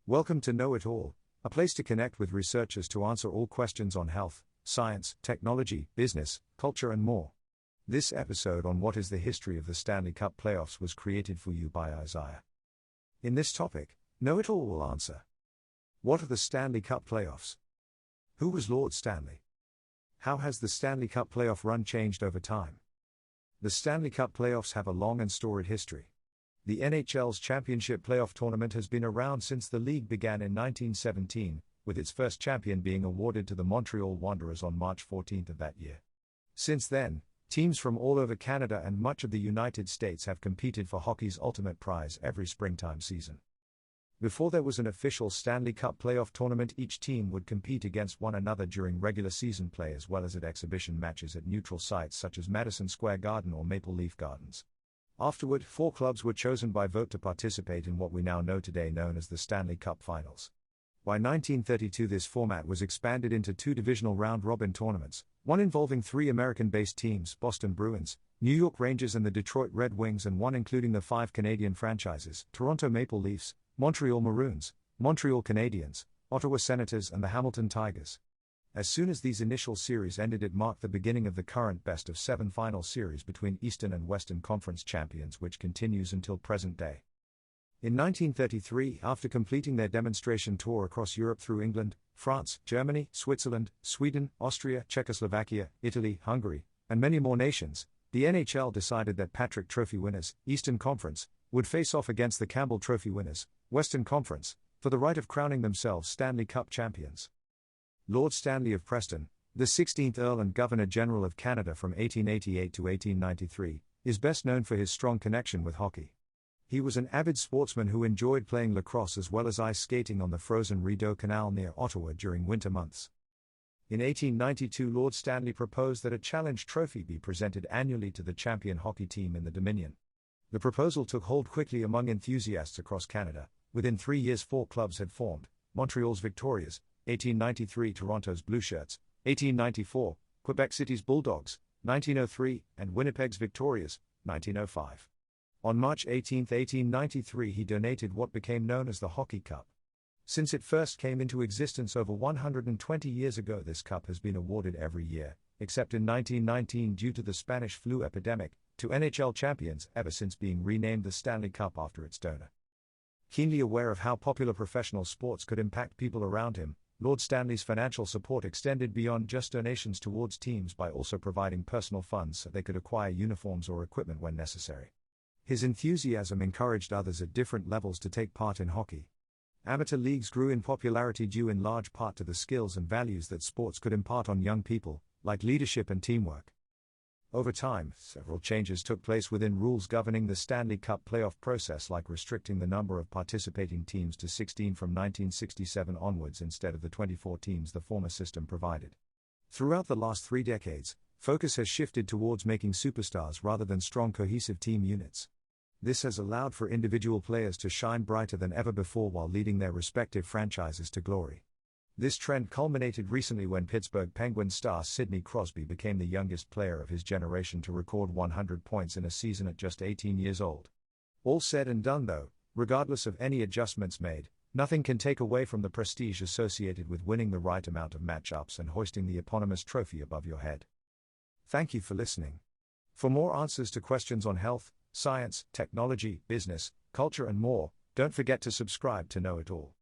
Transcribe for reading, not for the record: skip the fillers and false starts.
Welcome to Know It All, a place to connect with researchers to answer all questions on health, science, technology, business, culture, and more. This episode on what is the history of the Stanley Cup playoffs was created for you by Isaiah. In this topic, Know It All will answer: what are the Stanley Cup playoffs? Who was Lord Stanley? How has the Stanley Cup playoff run changed over time? The Stanley Cup playoffs have a long and storied history. The NHL's championship playoff tournament has been around since the league began in 1917, with its first champion being awarded to the Montreal Wanderers on March 14 of that year. Since then, teams from all over Canada and much of the United States have competed for hockey's ultimate prize every springtime season. Before there was an official Stanley Cup playoff tournament, each team would compete against one another during regular season play as well as at exhibition matches at neutral sites such as Madison Square Garden or Maple Leaf Gardens. Afterward, 4 clubs were chosen by vote to participate in what we now know today known as the Stanley Cup Finals. By 1932 this format was expanded into 2 divisional round-robin tournaments, one involving 3 American-based teams, Boston Bruins, New York Rangers and the Detroit Red Wings, and one including the 5 Canadian franchises, Toronto Maple Leafs, Montreal Maroons, Montreal Canadiens, Ottawa Senators and the Hamilton Tigers. As soon as these initial series ended, it marked the beginning of the current best-of-7 final series between Eastern and Western Conference champions, which continues until present day. In 1933, after completing their demonstration tour across Europe through England, France, Germany, Switzerland, Sweden, Austria, Czechoslovakia, Italy, Hungary, and many more nations, the NHL decided that Patrick Trophy winners, Eastern Conference, would face off against the Campbell Trophy winners, Western Conference, for the right of crowning themselves Stanley Cup champions. Lord Stanley of Preston, the 16th Earl and Governor-General of Canada from 1888 to 1893, is best known for his strong connection with hockey. He was an avid sportsman who enjoyed playing lacrosse as well as ice skating on the frozen Rideau Canal near Ottawa during winter months. In 1892, Lord Stanley proposed that a challenge trophy be presented annually to the champion hockey team in the Dominion. The proposal took hold quickly among enthusiasts across Canada. Within 3 years 4 clubs had formed: Montreal's Victorias, 1893, Toronto's Blueshirts, 1894, Quebec City's Bulldogs, 1903, and Winnipeg's Victorias, 1905. On March 18, 1893, he donated what became known as the Hockey Cup. Since it first came into existence over 120 years ago, this cup has been awarded every year, except in 1919 due to the Spanish flu epidemic, to NHL champions, ever since being renamed the Stanley Cup after its donor. Keenly aware of how popular professional sports could impact people around him, Lord Stanley's financial support extended beyond just donations towards teams by also providing personal funds so they could acquire uniforms or equipment when necessary. His enthusiasm encouraged others at different levels to take part in hockey. Amateur leagues grew in popularity due in large part to the skills and values that sports could impart on young people, like leadership and teamwork. Over time, several changes took place within rules governing the Stanley Cup playoff process, like restricting the number of participating teams to 16 from 1967 onwards instead of the 24 teams the former system provided. Throughout the last 3 decades, focus has shifted towards making superstars rather than strong cohesive team units. This has allowed for individual players to shine brighter than ever before while leading their respective franchises to glory. This trend culminated recently when Pittsburgh Penguins star Sidney Crosby became the youngest player of his generation to record 100 points in a season at just 18 years old. All said and done though, regardless of any adjustments made, nothing can take away from the prestige associated with winning the right amount of matchups and hoisting the eponymous trophy above your head. Thank you for listening. For more answers to questions on health, science, technology, business, culture and more, don't forget to subscribe to Know It All.